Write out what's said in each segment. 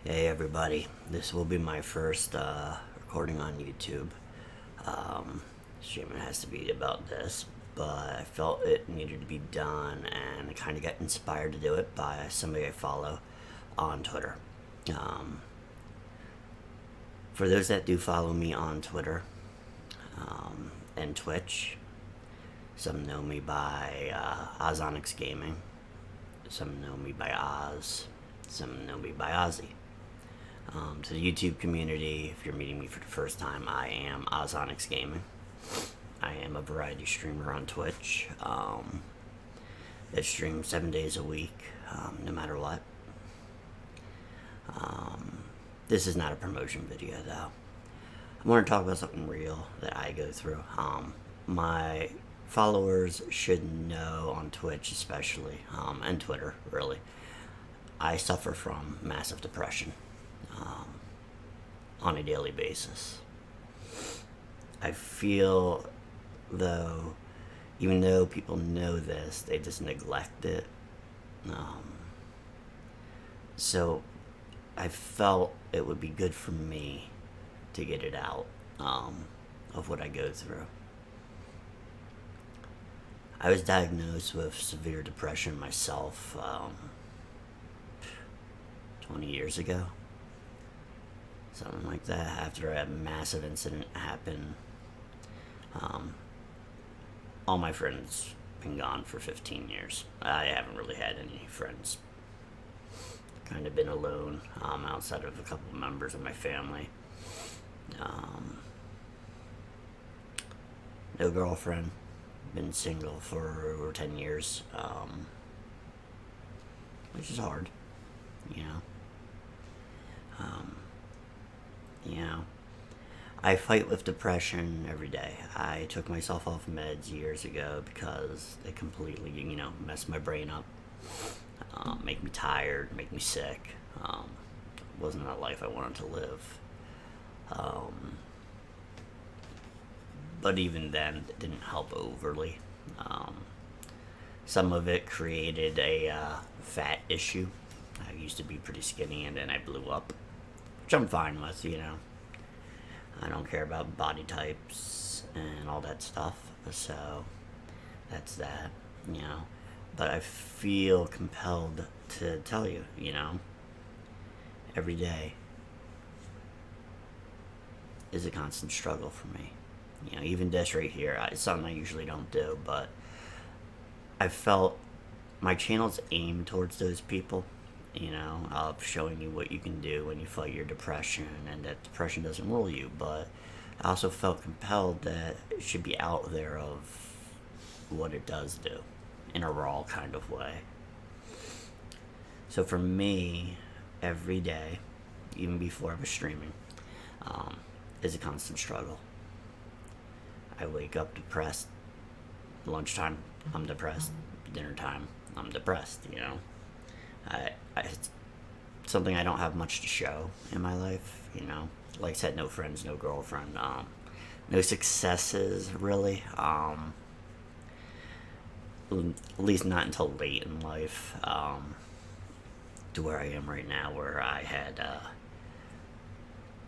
Hey everybody, this will be my first recording on YouTube. Streaming has to be about this, but I felt it needed to be done and I kind of got inspired to do it by somebody I follow on Twitter. Um, for those that do follow me on Twitter and Twitch, some know me by Ozonics Gaming, some know me by Oz, some know me by Ozzy. To the YouTube community, if you're meeting me for the first time, I am Ozonics Gaming. I am a variety streamer on Twitch. I stream 7 days a week, no matter what. This is not a promotion video, though. I want to talk about something real that I go through. My followers should know on Twitch, especially, and Twitter, really. I suffer from massive depression. On a daily basis. I feel though, even though people know this, they just neglect it. So I felt it would be good for me to get it out of what I go through. I was diagnosed with severe depression myself 20 years ago. Something like that, after a massive incident happened. All my friends been gone for 15 years. I haven't really had any friends. Kind of been alone, outside of a couple of members of my family. No girlfriend. Been single for over 10 years. Which is hard, you know. I fight with depression every day. I took myself off meds years ago because they completely, messed my brain up. Make me tired, make me sick. Wasn't a life I wanted to live. But even then, it didn't help overly. Some of it created a fat issue. I used to be pretty skinny and then I blew up. Which I'm fine with, I don't care about body types and all that stuff, so that's that, But I feel compelled to tell you, every day is a constant struggle for me. Even this right here, it's something I usually don't do, but I felt my channel's aimed towards those people. Of showing you what you can do when you fight your depression and that depression doesn't rule you, but I also felt compelled that it should be out there of what it does do in a raw kind of way. So for me, every day, even before I was streaming, is a constant struggle. I wake up depressed. Lunchtime, I'm depressed. Dinner time, I'm depressed, it's something I don't have much to show in my life, Like I said, no friends, no girlfriend, no successes, really. At least not until late in life, to where I am right now, where I had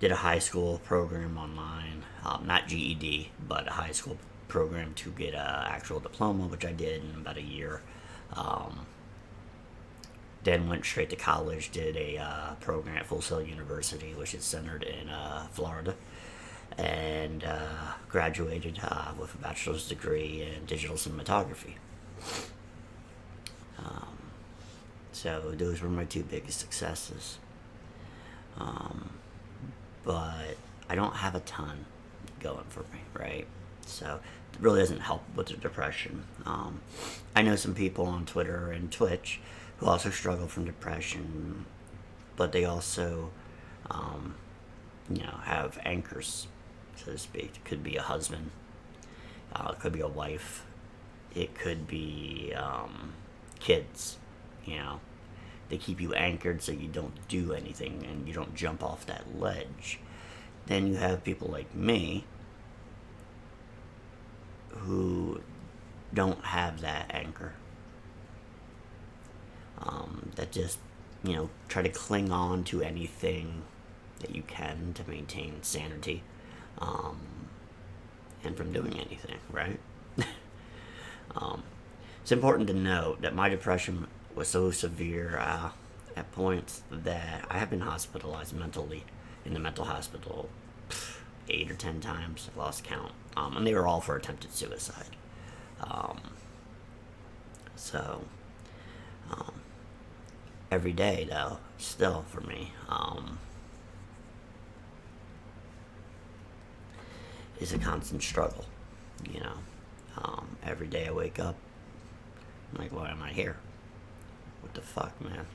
did a high school program online, not GED, but a high school program to get a actual diploma, which I did in about a year. Then went straight to college, did a program at Full Sail University, which is centered in Florida, and graduated with a bachelor's degree in digital cinematography. So those were my two biggest successes. But I don't have a ton going for me, right? So it really doesn't help with the depression. I know some people on Twitter and Twitch who also struggle from depression, but they also, have anchors, so to speak. It could be a husband, it could be a wife, it could be kids, They keep you anchored so you don't do anything and you don't jump off that ledge. Then you have people like me who don't have that anchor. That just try to cling on to anything that you can to maintain sanity, um, and from doing anything, right? um, it's important to note that my depression was so severe at points that I have been hospitalized mentally in the mental hospital 8 or 10 times. I lost count. And they were all for attempted suicide. Um, so, um, every day, though, still for me, is a constant struggle. Every day I wake up, I'm like, why am I here? What the fuck, man?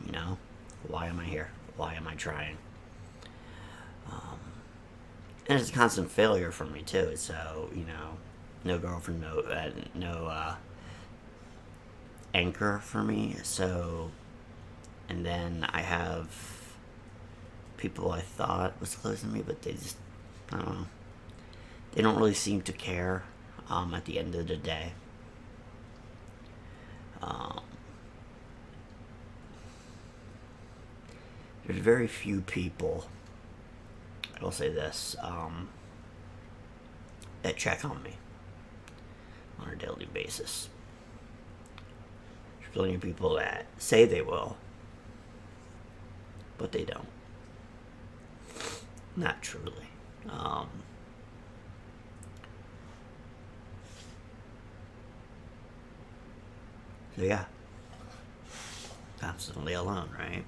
Why am I here? Why am I trying? And it's a constant failure for me too. So no girlfriend, no anchor for me. So, and then I have people I thought was close to me, but they just, I don't know. They don't really seem to care. At the end of the day. There's very few people, I will say this, that check on me on a daily basis. There's plenty of people that say they will, but they don't. Not truly. So yeah, constantly alone, right?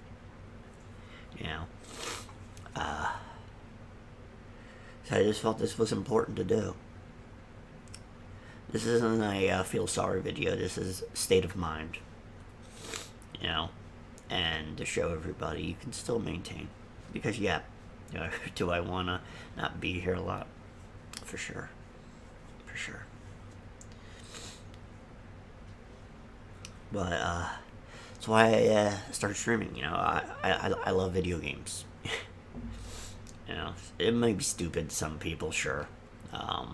So I just felt this was important to do. This isn't a feel sorry video. This is state of mind. And to show everybody you can still maintain. Because do I want to not be here a lot? For sure. For sure. But that's why I started streaming. I love video games. It might be stupid to some people, sure. I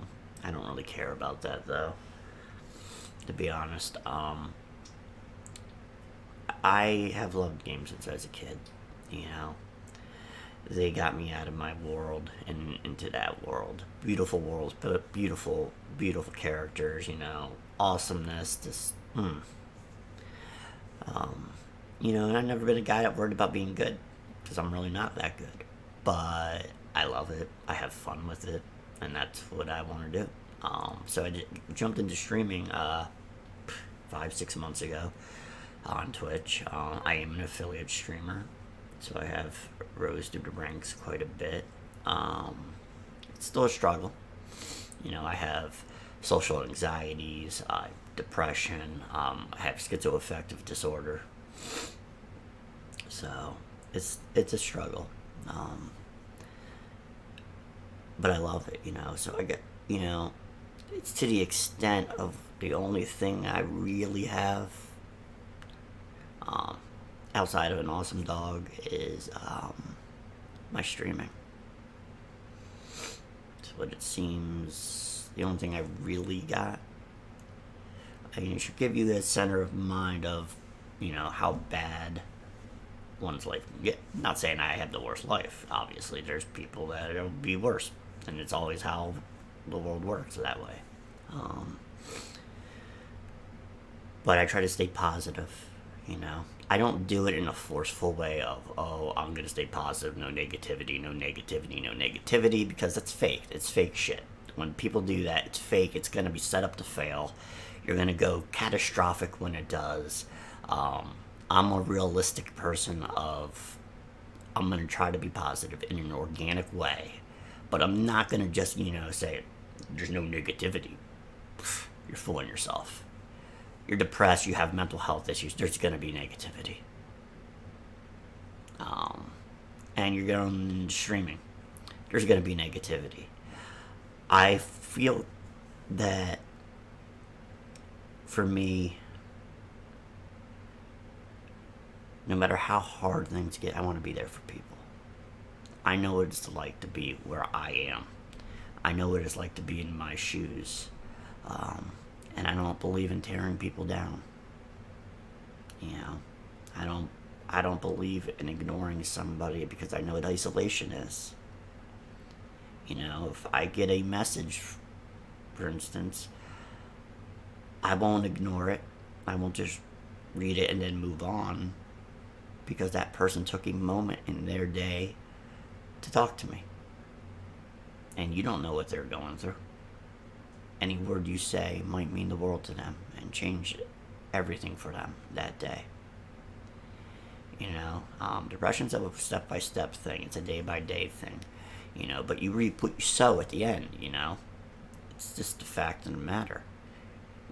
don't really care about that though. To be honest, I have loved games since I was a kid. They got me out of my world and into that world. Beautiful worlds, but beautiful, beautiful characters. Awesomeness. Just. And I've never been a guy that worried about being good, because I'm really not that good. But I love it. I have fun with it, and that's what I want to do. So I jumped into streaming 5-6 months ago on Twitch. I am an affiliate streamer, so I have rose through the ranks quite a bit. It's still a struggle. I have social anxieties, depression, I have schizoaffective disorder. So it's a struggle. But I love it, so I get, it's to the extent of the only thing I really have, outside of an awesome dog is, my streaming. It's what it seems the only thing I really got. It should give you a center of mind of, how bad one's life can get. I'm not saying I have the worst life. Obviously, there's people that it'll be worse, and it's always how the world works that way. But I try to stay positive, I don't do it in a forceful way of, I'm going to stay positive, no negativity, no negativity, no negativity, because that's fake. It's fake shit. When people do that, it's fake. It's going to be set up to fail. You're going to go catastrophic when it does. I'm a realistic person of, I'm going to try to be positive in an organic way. But I'm not going to just, say, there's no negativity. You're fooling yourself. You're depressed, you have mental health issues, there's going to be negativity. And you're going streaming, there's going to be negativity. I feel that for me, no matter how hard things get, I want to be there for people. I know what it's like to be where I am. I know what it's like to be in my shoes. And I don't believe in tearing people down. I I don't believe in ignoring somebody because I know what isolation is. You know, if I get a message, for instance, I won't ignore it. I won't just read it and then move on because that person took a moment in their day to talk to me. And you don't know what they're going through. Any word you say might mean the world to them and change everything for them that day. You know, depression's a step-by-step thing. It's a day-by-day thing. You know, but you reap what you sow at the end, you know. It's just a fact of the matter.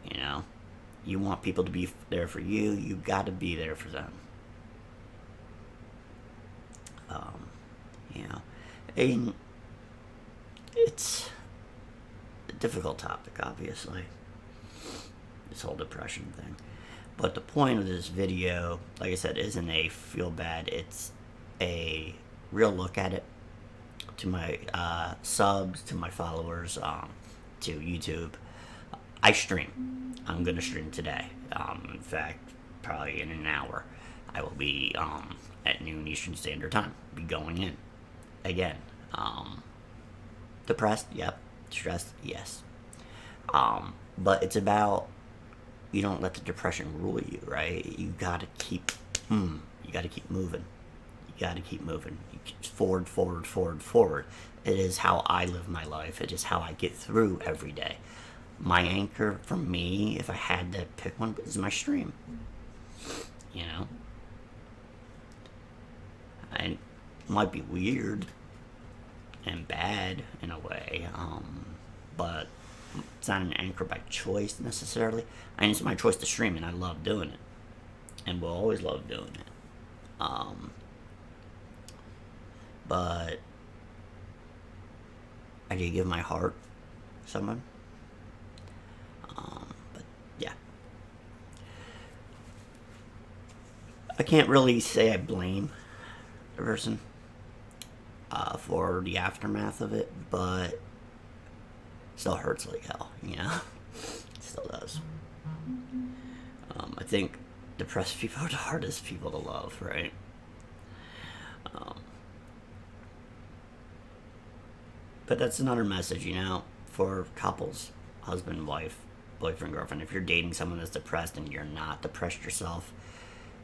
You know, you want people to be there for you. You got to be there for them. You know, and it's a difficult topic, obviously. This whole depression thing. But the point of this video, like I said, isn't a feel bad. It's a real look at it. To my subs, to my followers, to YouTube. I stream. I'm going to stream today. In fact, probably in an hour. I will be at noon Eastern Standard Time. Be going in. Again. Depressed? Yep. Stressed? Yes. But it's about, you don't let the depression rule you, right? You gotta keep moving. You gotta keep moving. Forward. It is how I live my life. It is how I get through every day. My anchor for me, if I had to pick one, is my stream. You know? And it might be weird and bad in a way, but it's not an anchor by choice necessarily. And it's my choice to stream, and I love doing it. And will always love doing it. But I did give my heart to someone. But yeah. I can't really say I blame the person for the aftermath of it, but it still hurts like hell, you know? It still does. I think depressed people are the hardest people to love, right? But that's another message, you know, for couples, husband, wife, boyfriend, girlfriend. If you're dating someone that's depressed and you're not depressed yourself,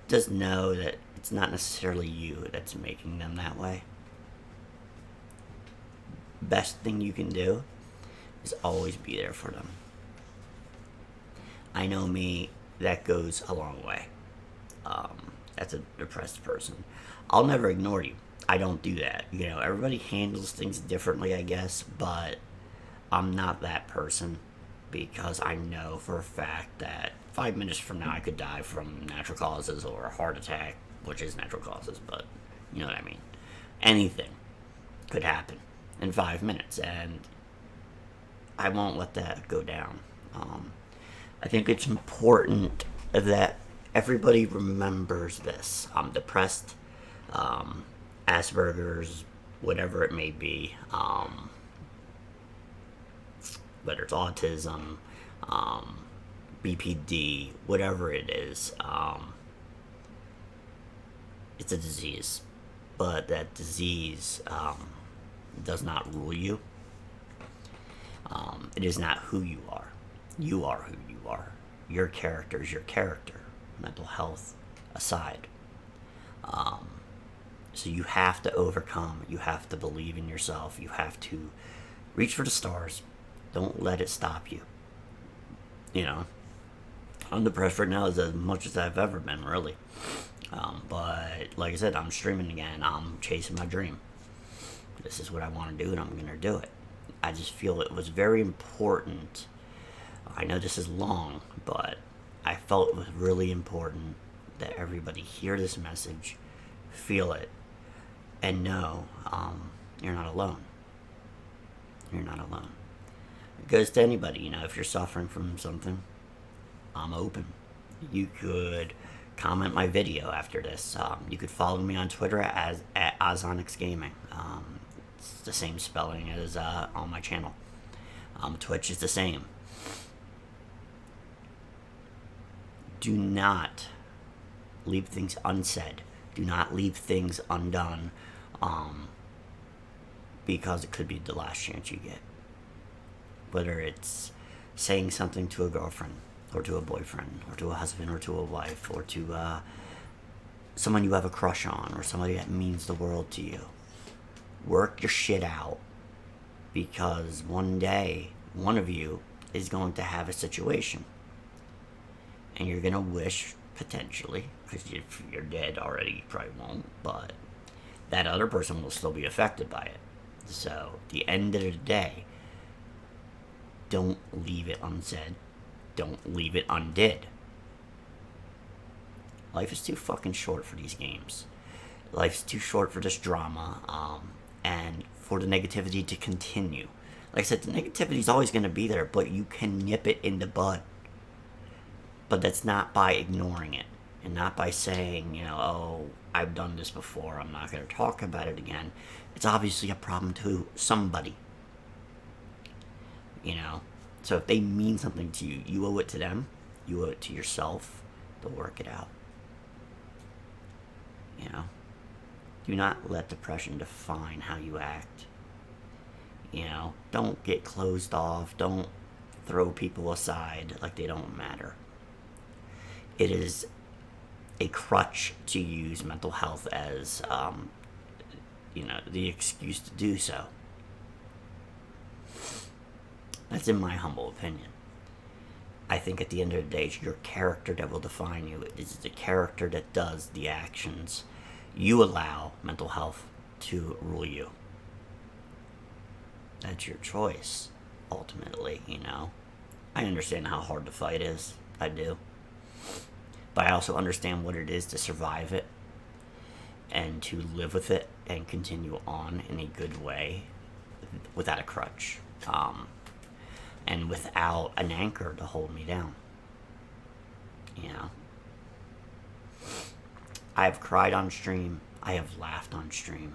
just know that it's not necessarily you that's making them that way. Best thing you can do is always be there for them. I know me, that goes a long way. As a depressed person, I'll never ignore you. I don't do that. You know, everybody handles things differently, I guess, but I'm not that person because I know for a fact that 5 minutes from now I could die from natural causes or a heart attack, which is natural causes, but you know what I mean. Anything could happen in 5 minutes, and I won't let that go down. I think it's important that everybody remembers this. I'm depressed, Asperger's, whatever it may be, whether it's autism, BPD, whatever it is, it's a disease. But that disease does not rule you. It is not who you are. You are who you are. Your character is your character. Mental health aside. So you have to overcome. You have to believe in yourself. You have to reach for the stars. Don't let it stop you. You know, I'm depressed right now as much as I've ever been, really. But like I said, I'm streaming again. I'm chasing my dream. This is what I want to do, and I'm going to do it. I just feel it was very important. I know this is long, but I felt it was really important that everybody hear this message, feel it, and know you're not alone. You're not alone. It goes to anybody, you know, if you're suffering from something, I'm open. You could comment my video after this. You could follow me on Twitter at Ozonix Gaming. It's the same spelling as on my channel. Twitch is the same. Do not leave things unsaid. Do not leave things undone, because it could be the last chance you get. Whether it's saying something to a girlfriend, or to a boyfriend, or to a husband, or to a wife, or to someone you have a crush on, or somebody that means the world to you. Work your shit out, because one day, one of you is going to have a situation. And you're going to wish, potentially, because if you're dead already, you probably won't, but that other person will still be affected by it. So, at the end of the day, don't leave it unsaid. Don't leave it undid. Life is too fucking short for these games. Life's too short for this drama, and for the negativity to continue. Like I said, the negativity is always going to be there, but you can nip it in the bud. But that's not by ignoring it, and not by saying, oh, I've done this before, I'm not going to talk about it again. It's obviously a problem to somebody. So if they mean something to you, you owe it to them, you owe it to yourself to work it out. Do not let depression define how you act. Don't get closed off, don't throw people aside like they don't matter. It is a crutch to use mental health as, the excuse to do so. That's in my humble opinion. I think at the end of the day, it's your character that will define you. It is the character that does the actions. You allow mental health to rule you. That's your choice, ultimately, I understand how hard the fight is. I do. But I also understand what it is to survive it and to live with it and continue on in a good way without a crutch. And without an anchor to hold me down. I have cried on stream. I have laughed on stream.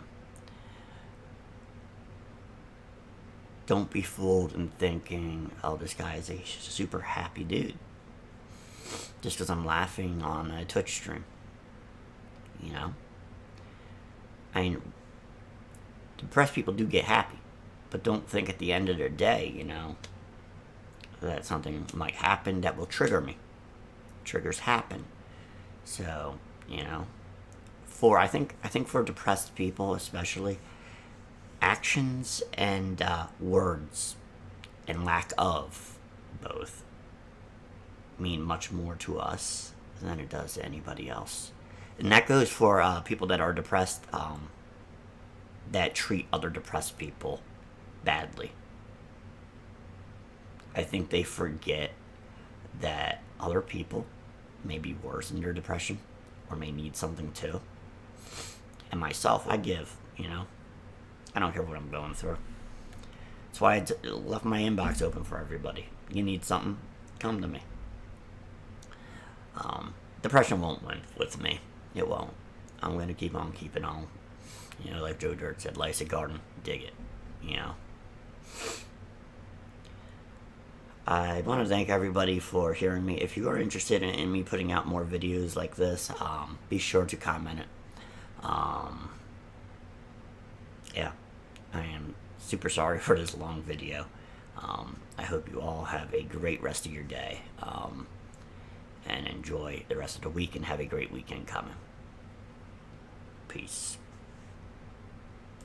Don't be fooled in thinking, oh, this guy is a super happy dude. Just because I'm laughing on a Twitch stream. I mean, depressed people do get happy. But don't think at the end of their day, that something might happen that will trigger me. Triggers happen. So, I think for depressed people especially, actions and words and lack of both mean much more to us than it does to anybody else. And that goes for people that are depressed, that treat other depressed people badly. I think they forget that other people may be worse in their depression or may need something too. And myself, I give, I don't care what I'm going through. That's why I left my inbox open for everybody. You need something, come to me. Depression won't win with me. It won't. I'm going to keep on keeping on. Like Joe Dirt said, life's a garden, dig it. I want to thank everybody for hearing me. If you are interested in me putting out more videos like this, be sure to comment it. Yeah, I am super sorry for this long video. I hope you all have a great rest of your day, and enjoy the rest of the week, and have a great weekend coming. Peace.